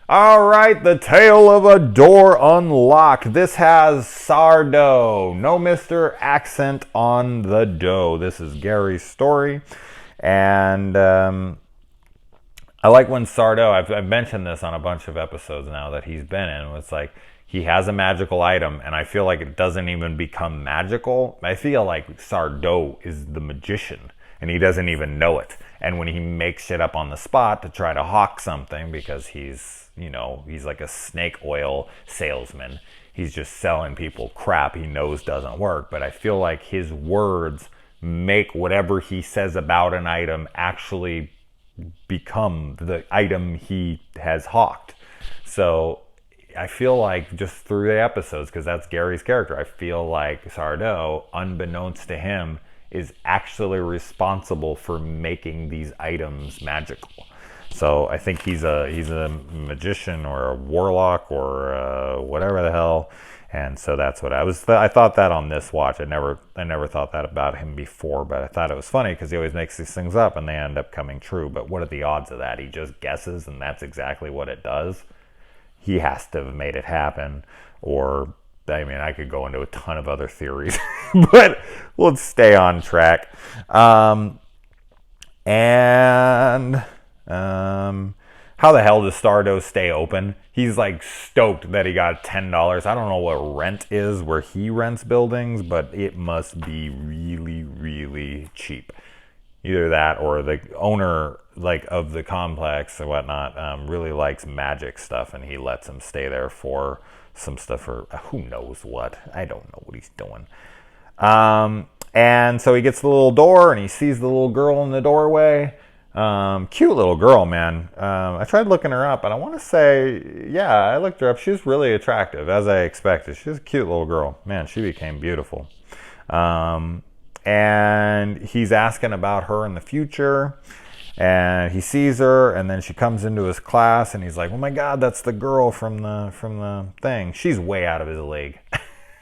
All right, the tale of a door unlocked. This has sourdough. No Mr. Accent on the dough. This is Gary's story. And I like when sourdough, I've mentioned this on a bunch of episodes now that he's been in. It's like he has a magical item, and I feel like it doesn't even become magical. I feel like sourdough is the magician, and he doesn't even know it. And when he makes shit up on the spot to try to hawk something because he's like a snake oil salesman. He's just selling people crap he knows doesn't work. But I feel like his words make whatever he says about an item actually become the item he has hawked. So I feel like just through the episodes, because that's Gary's character, I feel like Sourdough, unbeknownst to him, is actually responsible for making these items magical. So I think he's a magician or a warlock or whatever the hell, and so that's what I thought that on this watch. I never thought that about him before, but I thought it was funny because he always makes these things up and they end up coming true. But what are the odds of that? He just guesses, and that's exactly what it does. He has to have made it happen, or I mean, I could go into a ton of other theories, but let's stay on track. How the hell does Sourdough stay open? He's like stoked that he got $10. I don't know what rent is where he rents buildings, but it must be really, really cheap. Either that or the owner of the complex or whatnot really likes magic stuff, and he lets him stay there for some stuff or who knows what. I don't know what he's doing. And so he gets the little door and he sees the little girl in the doorway. Cute little girl, man. I tried looking her up, and I want to say, yeah, I looked her up. She's really attractive, as I expected. She's a cute little girl. Man, she became beautiful. And he's asking about her in the future, and he sees her, and then she comes into his class, and he's like, oh my God, that's the girl from the thing. She's way out of his league.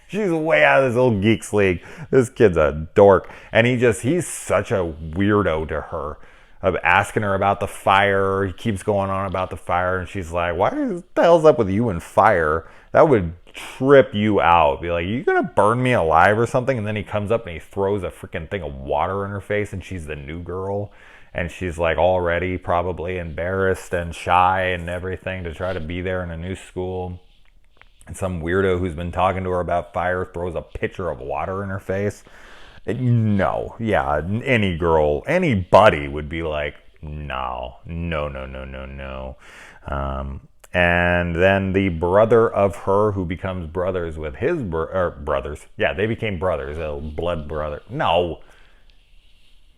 She's way out of this little geek's league. This kid's a dork. And he's such a weirdo to her. Of asking her about the fire. He keeps going on about the fire, and she's like, what the hell's up with you and fire? That would trip you out. Be like, you gonna burn me alive or something? And then he comes up and he throws a freaking thing of water in her face, and she's the new girl. And she's like already probably embarrassed and shy and everything to try to be there in a new school. And some weirdo who's been talking to her about fire throws a pitcher of water in her face. No, yeah, any girl, anybody would be like, no. And then the brother of her, who becomes brothers with his brothers. Yeah, they became brothers, a blood brother. No.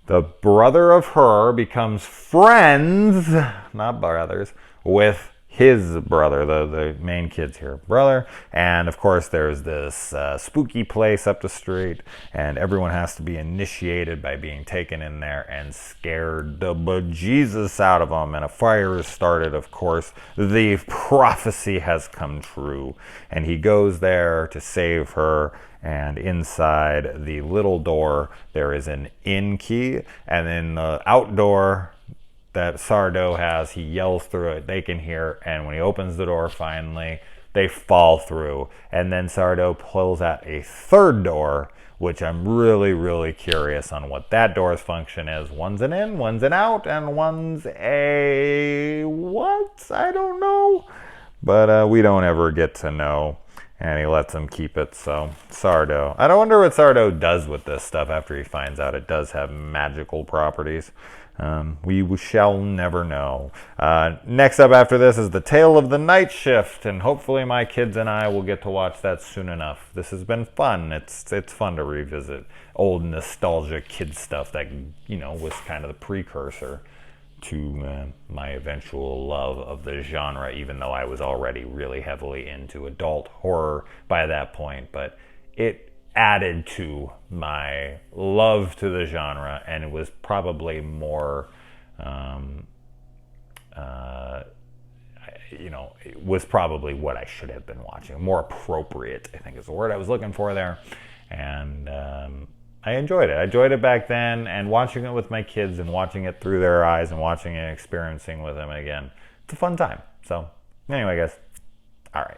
The brother of her becomes friends, not brothers, with his brother, the main kid's here, brother. And of course there's this spooky place up the street, and everyone has to be initiated by being taken in there and scared the bejesus out of them. And a fire is started, of course. The prophecy has come true, and he goes there to save her. And inside the little door there is an in key, and in the outdoor that Sourdough has, he yells through it, they can hear, and when he opens the door finally, they fall through. And then Sourdough pulls out a third door, which I'm really, really curious on what that door's function is. One's an in, one's an out, and one's a what? I don't know. But we don't ever get to know. And he lets him keep it, so Sourdough. I don't wonder what Sourdough does with this stuff after he finds out it does have magical properties. We shall never know. Next up after this is The Tale of the Night Shift, and hopefully my kids and I will get to watch that soon enough. This has been fun. It's fun to revisit old nostalgic kid stuff that, was kind of the precursor to my eventual love of the genre, even though I was already really heavily into adult horror by that point. But it added to my love to the genre, and it was probably more, it was probably what I should have been watching. More appropriate, I think is the word I was looking for there. And I enjoyed it. I enjoyed it back then, and watching it with my kids and watching it through their eyes and watching it, experiencing with them again. It's a fun time. So Anyway, guys. All right.